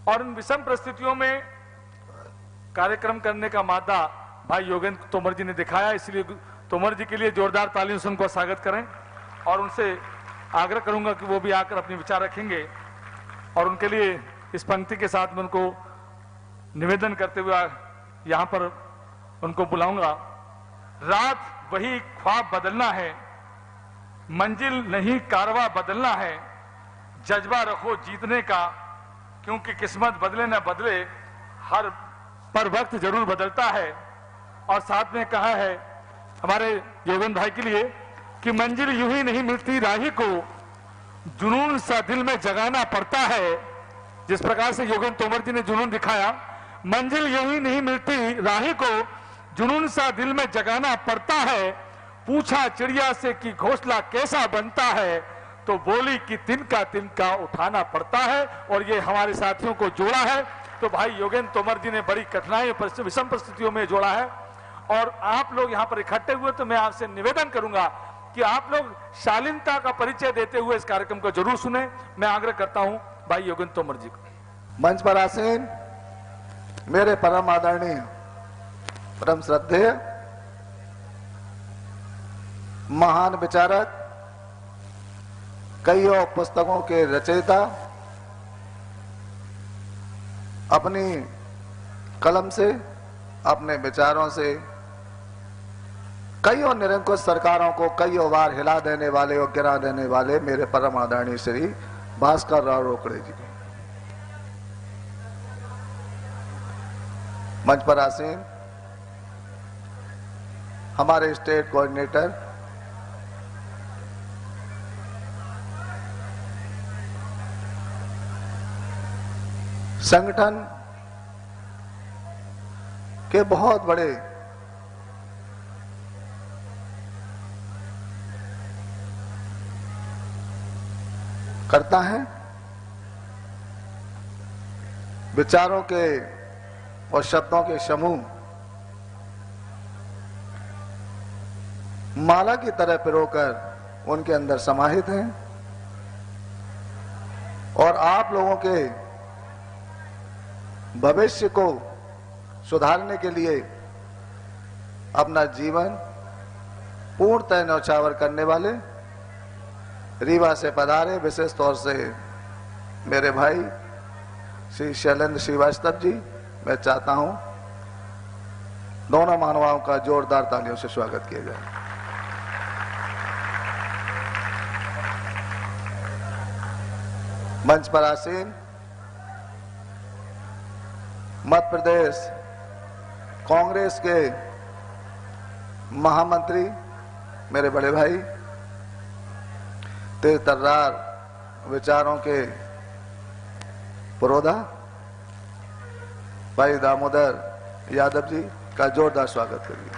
और इन विषम परिस्थितियों में कार्यक्रम करने का मादा भाई योगेंद्र तोमर जी ने दिखाया, इसलिए तोमर जी के लिए जोरदार तालियों से उनको स्वागत करें और उनसे आग्रह करूंगा कि वो भी आकर अपने विचार रखेंगे। और उनके लिए इस पंक्ति के साथ मैं उनको निवेदन करते हुए यहां पर उनको बुलाऊंगा। रात वही ख्वाब बदलना है, मंजिल नहीं कारवा बदलना है, जज्बा रखो जीतने का, क्योंकि किस्मत बदले न बदले हर पर वक्त जरूर बदलता है। और साथ में कहा है हमारे योगेंद्र भाई के लिए कि मंजिल यूं ही नहीं मिलती, राही को जुनून सा दिल में जगाना पड़ता है। जिस प्रकार से योगेंद्र तोमर जी ने जुनून दिखाया, मंजिल यूं ही नहीं मिलती, राही को जुनून सा दिल में जगाना पड़ता है। पूछा चिड़िया से कि घोंसला कैसा बनता है, तो बोली कि तिनका उठाना पड़ता है। और ये हमारे साथियों को जोड़ा है, तो भाई योगेंद्र तोमर जी ने बड़ी कठिनाई विषम परिस्थितियों में जोड़ा है। और आप लोग यहाँ पर इकट्ठे हुए, तो मैं आपसे निवेदन करूंगा कि आप लोग शालीनता का परिचय देते हुए इस कार्यक्रम को जरूर सुने। मैं आग्रह करता हूं भाई योगेंद्र तोमर जी को। मंच पर आसीन मेरे परम आदरणीय, परम श्रद्धेय, महान विचारक, कईयों पुस्तकों के रचयिता, अपनी कलम से, अपने विचारों से कईयों निरंकुश सरकारों को कईयों बार हिला देने वाले और गिरा देने वाले मेरे परम आदरणीय श्री भास्कर राव रोकड़े जी, मंच पर आसीन हमारे स्टेट कोऑर्डिनेटर संगठन के बहुत बड़े करता है, विचारों के और शब्दों के समूह माला की तरह पिरोकर उनके अंदर समाहित हैं। और आप लोगों के भविष्य को सुधारने के लिए अपना जीवन पूर्णतः न्यौछावर करने वाले रीवा से पधारे विशेष तौर से मेरे भाई श्री शैलेंद्र श्रीवास्तव जी, मैं चाहता हूं दोनों महानुभावों का जोरदार तालियों से स्वागत किया जाए। मंच पर आसीन मध्य प्रदेश कांग्रेस के महामंत्री मेरे बड़े भाई, तेज तर्रार विचारों के पुरोधा भाई दामोदर यादव जी का जोरदार स्वागत करिए।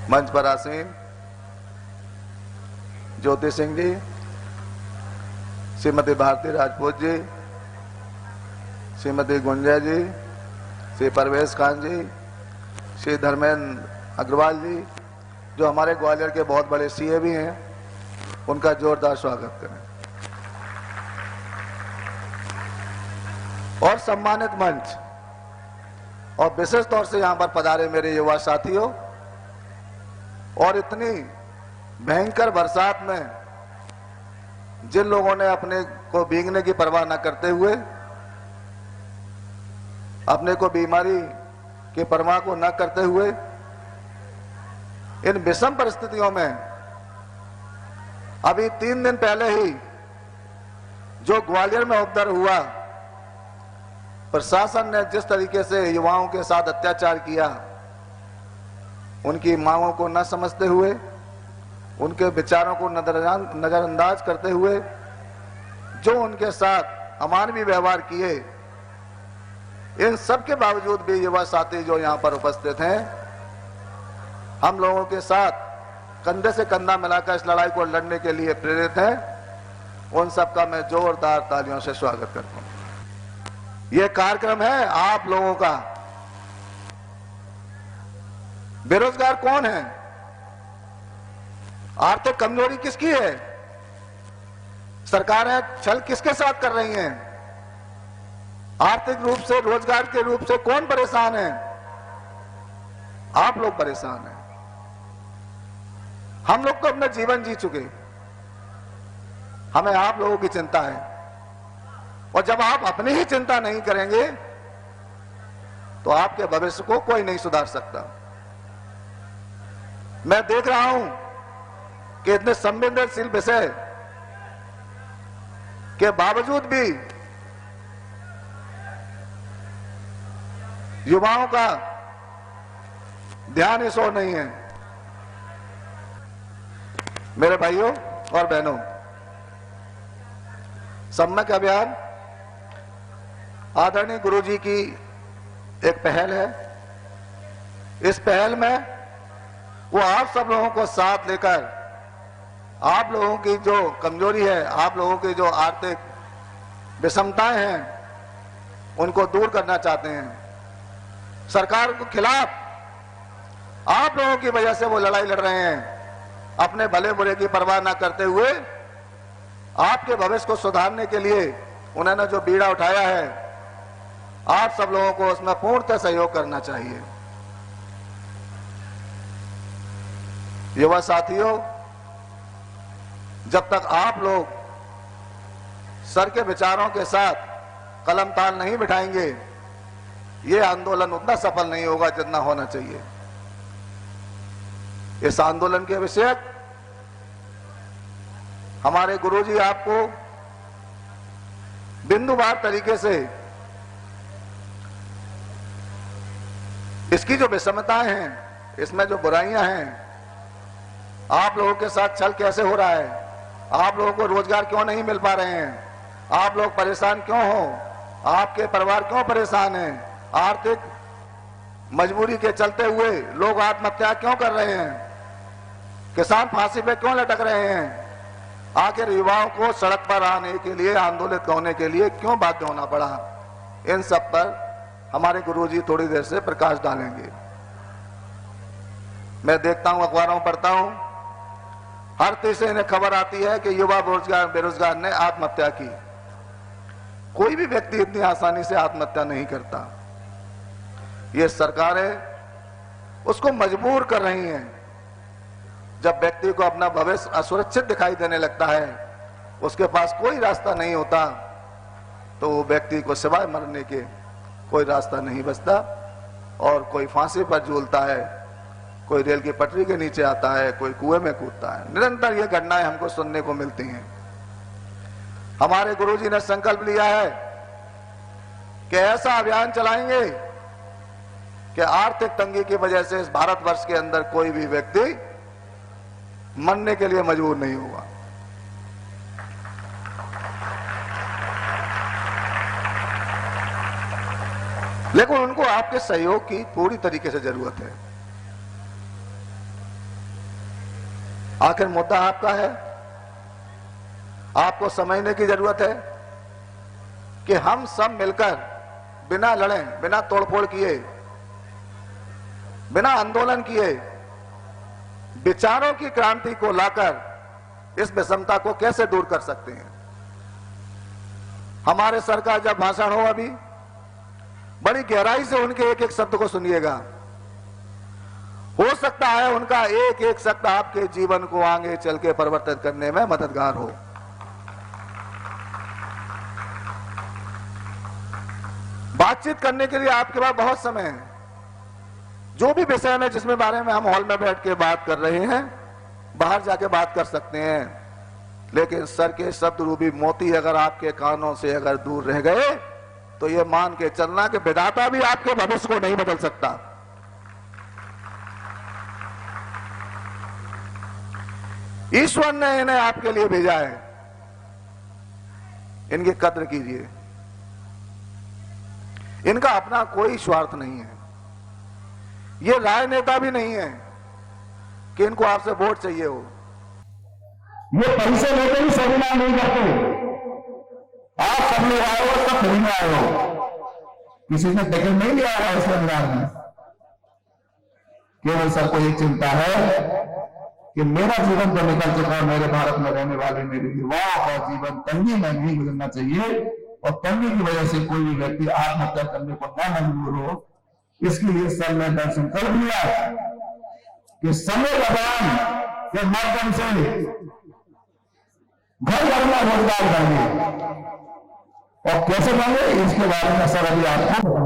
मंच पर आसीन ज्योति सिंह जी, श्रीमती भारती राजपूत जी, श्रीमती गुंजा जी, श्री परवेश खान जी, श्री धर्मेंद्र अग्रवाल जी, जो हमारे ग्वालियर के बहुत बड़े सीए भी हैं, उनका जोरदार स्वागत करें। और सम्मानित मंच और विशेष तौर से यहां पर पधारे मेरे युवा साथियों, और इतनी भयंकर बरसात में जिन लोगों ने अपने को भीगने की परवाह न करते हुए, अपने को बीमारी की परवाह को न करते हुए, इन विषम परिस्थितियों में अभी 3 दिन पहले ही जो ग्वालियर में उपद्रव हुआ, प्रशासन ने जिस तरीके से युवाओं के साथ अत्याचार किया, उनकी मांगों को न समझते हुए, उनके विचारों को नजरअंदाज करते हुए जो उनके साथ अमानवीय व्यवहार किए, इन सब के बावजूद भी युवा साथी जो यहां पर उपस्थित हैं, हम लोगों के साथ कंधे से कंधा मिलाकर इस लड़ाई को लड़ने के लिए प्रेरित हैं। उन सबका मैं जोरदार तालियों से स्वागत करता हूं। यह कार्यक्रम है आप लोगों का। बेरोजगार कौन है? आर्थिक कमजोरी किसकी है? सरकारें छल किसके साथ कर रही हैं? आर्थिक रूप से, रोजगार के रूप से कौन परेशान है? आप लोग परेशान हैं। हम लोग तो अपना जीवन जी चुके, हमें आप लोगों की चिंता है। और जब आप अपनी ही चिंता नहीं करेंगे तो आपके भविष्य को कोई नहीं सुधार सकता। मैं देख रहा हूं कि इतने संवेदनशील विषय के बावजूद भी युवाओं का ध्यान इस ओर नहीं है। मेरे भाइयों और बहनों, सम्यक अभियान आदरणीय गुरुजी की एक पहल है। इस पहल में वो आप सब लोगों को साथ लेकर आप लोगों की जो कमजोरी है, आप लोगों की जो आर्थिक विषमताएं हैं, उनको दूर करना चाहते हैं। सरकार के खिलाफ आप लोगों की वजह से वो लड़ाई लड़ रहे हैं। अपने भले बुरे की परवाह ना करते हुए आपके भविष्य को सुधारने के लिए उन्होंने जो बीड़ा उठाया है, आप सब लोगों को उसमें पूर्णतः सहयोग करना चाहिए। युवा साथियों, जब तक आप लोग सर के विचारों के साथ कलम ताल नहीं बिठाएंगे, ये आंदोलन उतना सफल नहीं होगा जितना होना चाहिए। इस आंदोलन के विषय हमारे गुरुजी आपको बिंदुवार तरीके से इसकी जो विषमताएं हैं, इसमें जो बुराइयां हैं, आप लोगों के साथ छल कैसे हो रहा है, आप लोगों को रोजगार क्यों नहीं मिल पा रहे हैं, आप लोग परेशान क्यों हो, आपके परिवार क्यों परेशान हैं, आर्थिक मजबूरी के चलते हुए लोग आत्महत्या क्यों कर रहे हैं, किसान फांसी पे क्यों लटक रहे हैं, आखिर युवाओं को सड़क पर आने के लिए, आंदोलित होने के लिए क्यों बाध्य होना पड़ा। इन सब पर हमारे गुरुजी थोड़ी देर से प्रकाश डालेंगे। मैं देखता हूं, अखबारों पढ़ता हूं, हर तीसरे इन्हें खबर आती है कि युवा बेरोजगार ने आत्महत्या की। कोई भी व्यक्ति इतनी आसानी से आत्महत्या नहीं करता। ये सरकारें उसको मजबूर कर रही हैं। जब व्यक्ति को अपना भविष्य असुरक्षित दिखाई देने लगता है, उसके पास कोई रास्ता नहीं होता, तो वो व्यक्ति को सिवाय मरने के कोई रास्ता नहीं बचता और कोई फांसी पर झूलता है, कोई रेल की पटरी के नीचे आता है, कोई कुएं में कूदता है। निरंतर ये घटनाएं हमको सुनने को मिलती हैं। हमारे गुरुजी ने संकल्प लिया है कि ऐसा अभियान चलाएंगे कि आर्थिक तंगी की वजह से इस भारतवर्ष के अंदर कोई भी व्यक्ति मरने के लिए मजबूर नहीं होगा। लेकिन उनको आपके सहयोग की पूरी तरीके से जरूरत है। आखिर मुद्दा आपका है, आपको समझने की जरूरत है कि हम सब मिलकर बिना लड़े, बिना तोड़फोड़ किए, बिना आंदोलन किए विचारों की क्रांति को लाकर इस विषमता को कैसे दूर कर सकते हैं। हमारे सर का जब भाषण हो, अभी बड़ी गहराई से उनके एक एक शब्द को सुनिएगा। हो सकता है उनका एक एक शब्द आपके जीवन को आगे चल के परिवर्तित करने में मददगार हो। बातचीत करने के लिए आपके पास बहुत समय है। जो भी विषय में जिसमें बारे में हम हॉल में बैठ के बात कर रहे हैं, बाहर जाके बात कर सकते हैं। लेकिन सर के शब्द रूपी मोती अगर आपके कानों से अगर दूर रह गए तो ये मान के चलना कि विधाता भी आपके भविष्य को नहीं बदल सकता। ईश्वर ने इन्हें आपके लिए भेजा है, इनकी कद्र कीजिए। इनका अपना कोई स्वार्थ नहीं है। ये राजनेता भी नहीं है कि इनको आपसे वोट चाहिए हो। ये पैसे लेकर ही सेमिनार नहीं करते। आप सब लोग आए हो, सब फ्री में आए हो, किसी ने टिकट नहीं लिया है इस सेमिनार में। केवल सबको एक चिंता है कि मेरा जीवन तो निकल चुका है, मेरे भारत में रहने वाले मेरे युवाओं का जीवन तंगी में नहीं गुजरना चाहिए, और तंगी की वजह से कोई भी व्यक्ति आत्महत्या करने को न मजबूर हो। इसके लिए सर ने दृढ़ संकल्प लिया कि समय अभियान के माध्यम से घर घर में रोजगार देंगे, और कैसे देंगे इसके बारे में सर अभी आपको बताऊंगा।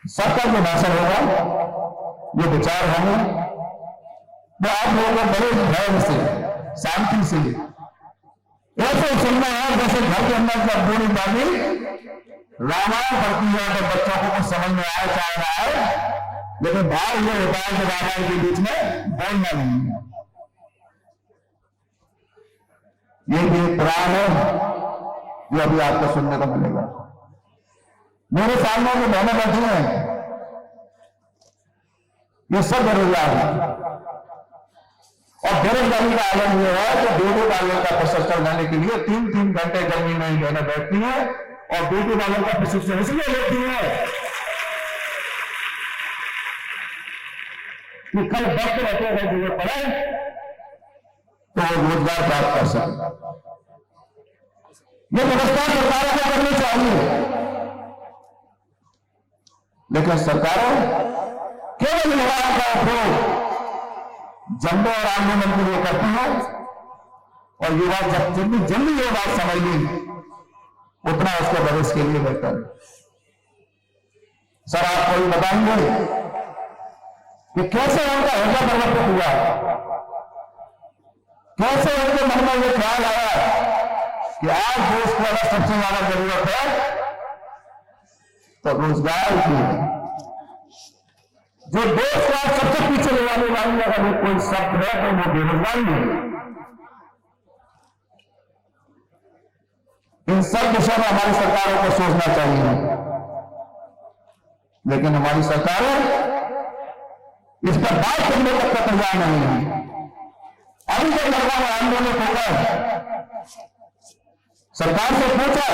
सबका जो भाषण होगा, जो विचार होंगे, वो आप लोगों को बड़े धैर्य से, शांति से ऐसे सुनना है जैसे घर के अंदर जब बूढ़ी दादी रामायण पढ़ती है तो बच्चों को कुछ समझ में आए चाहे ना आए, लेकिन बाहर ये होता है कि रामायण के बीच में बोलना नहीं है। ये भी पुराण है जो अभी आपको सुनने को मिलेगा। मेरे सामने जो बहनें बैठी हैं, ये सब बेरोजगार हैं, और बेरोजगारी का आलम यह है कि ड्यूटी वालों का प्रशिक्षण लेने के लिए 3-3 घंटे गर्मी में बहनें बैठती हैं, और ड्यूटी वालों का प्रशिक्षण इसलिए लेती है कि कल वक्त रहते हुए जरूरत पड़े तो वो रोजगार प्राप्त कर सके। ये व्यवस्था सरकारों को करनी चाहिए, लेकिन सरकारें केवल युवाओं का उपयोग जंडे और आंदोलन के लिए करती है, और युवा जब जितनी जल्दी ये बात समझ ली उतना उसके भविष्य के लिए बेहतर है। सर आपको ये बताएंगे कि कैसे उनका हृदय परिवर्तित हुआ, कैसे उनके मन में ये ख्याल आया कि आज देश को अगर सबसे ज्यादा जरूरत है तो रोजगार की है। जो देश का सबसे पीछे ले जाने वाली अगर कोई शब्द है तो वो बेरोजगारी है। इन सब विषयों में हमारी सरकारों को सोचना चाहिए, लेकिन हमारी सरकारें इस पर बात करने तक का तैयार नहीं है। अभी जब लड़का ने आंदोलन होकर सरकार से पूछा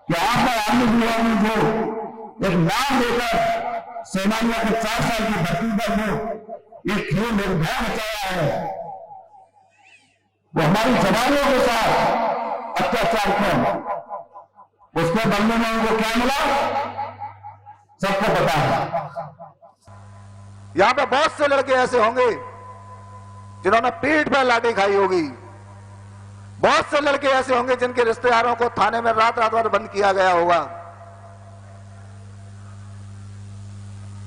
कि आपने आंदोलन जो एक नाम देकर सेनानियों के 4 साल की भर्ती पर जो एक खेल निर्भय मचाया है, वो हमारी जवानों के साथ अत्याचार क्यों, उसके बदले में उनको क्या मिला सबको पता है। यहां पे बहुत से लड़के ऐसे होंगे जिन्होंने पीठ पर लाठी खाई होगी, बहुत से लड़के ऐसे होंगे जिनके रिश्तेदारों को थाने में रात रात भर बंद किया गया होगा।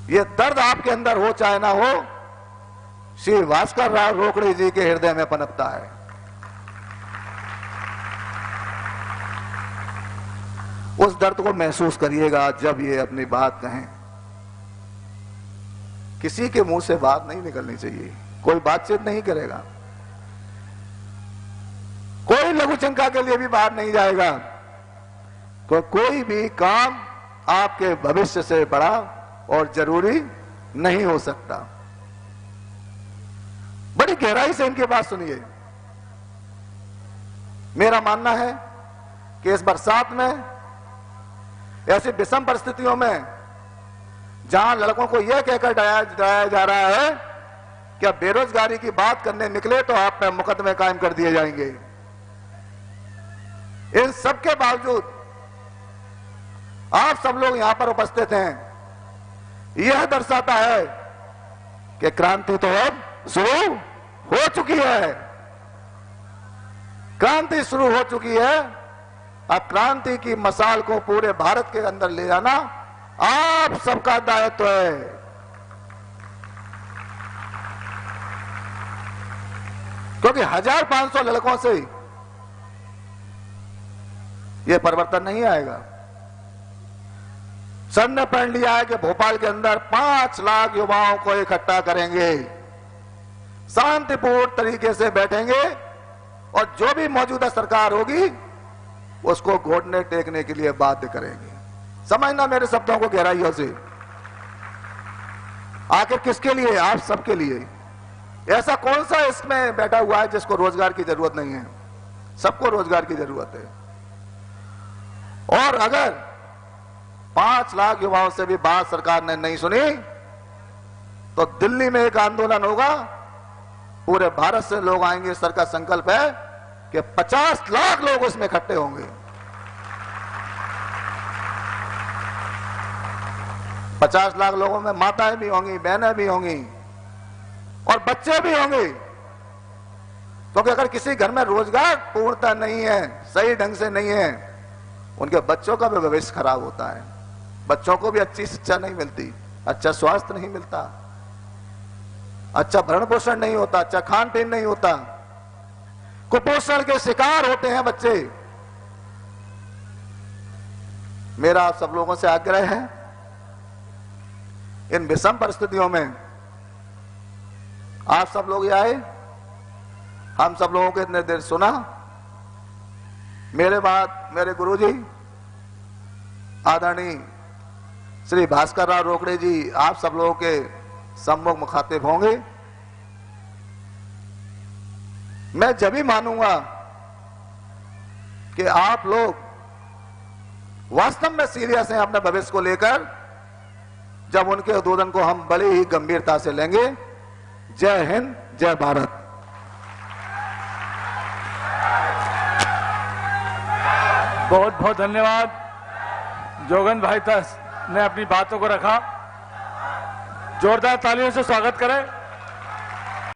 ये दर्द आपके अंदर हो चाहे ना हो, श्री भास्कर राव रोकड़े जी के हृदय में पनपता है। उस दर्द को महसूस करिएगा जब ये अपनी बात कहें। किसी के मुंह से बात नहीं निकलनी चाहिए, कोई बातचीत नहीं करेगा, कोई लघु शंका के लिए भी बाहर नहीं जाएगा, कोई भी काम आपके भविष्य से बड़ा और जरूरी नहीं हो सकता। बड़ी गहराई से इनकी बात सुनिए। मेरा मानना है कि इस बरसात में ऐसी विषम परिस्थितियों में जहां लड़कों को यह कहकर डराया जा रहा है कि अब बेरोजगारी की बात करने निकले तो आप पे मुकदमे कायम कर दिए जाएंगे, इन सब के बावजूद आप सब लोग यहां पर उपस्थित हैं, यह दर्शाता है कि क्रांति तो अब शुरू हो चुकी है। क्रांति शुरू हो चुकी है। अब क्रांति की मसाल को पूरे भारत के अंदर ले जाना आप सबका दायित्व है। क्योंकि 1500 लड़कों से यह परिवर्तन नहीं आएगा। सर ने प्रण लिया है कि भोपाल के अंदर 5 लाख युवाओं को इकट्ठा करेंगे, शांतिपूर्ण तरीके से बैठेंगे और जो भी मौजूदा सरकार होगी उसको घोटने टेकने के लिए बाध्य करेंगे। समझना मेरे शब्दों को गहराइयों से। आखिर किसके लिए? आप सबके लिए। ऐसा कौन सा इसमें बैठा हुआ है जिसको रोजगार की जरूरत नहीं है? सबको रोजगार की जरूरत है। और अगर 5 लाख युवाओं से भी बात सरकार ने नहीं सुनी, तो दिल्ली में एक आंदोलन होगा, पूरे भारत से लोग आएंगे। सर का संकल्प है कि 50 लाख लोग उसमें इकट्ठे होंगे। 50 लाख लोगों में माताएं भी होंगी, बहनें भी होंगी और बच्चे भी होंगे, क्योंकि अगर किसी घर में रोजगार पूर्णता नहीं है, सही ढंग से नहीं है, उनके बच्चों का भी भविष्य खराब होता है। बच्चों को भी अच्छी शिक्षा नहीं मिलती, अच्छा स्वास्थ्य नहीं मिलता, अच्छा भरण पोषण नहीं होता, अच्छा खान पीन नहीं होता, कुपोषण के शिकार होते हैं बच्चे। मेरा आप सब लोगों से आग्रह है, इन विषम परिस्थितियों में आप सब लोग आए, हम सब लोगों के निर्देश सुना। मेरे बाद मेरे गुरुजी आदरणीय श्री भास्कर राव रोकड़े जी आप सब लोगों के सम्मुख मुखातिब होंगे। मैं जब भी मानूंगा कि आप लोग वास्तव में सीरियस हैं अपने भविष्य को लेकर, जब उनके उद्बोधन को हम बड़ी ही गंभीरता से लेंगे। जय हिंद, जय भारत। बहुत बहुत धन्यवाद। जोगेंद्र भाई ने अपनी बातों को रखा। जोरदार तालियों से स्वागत करें।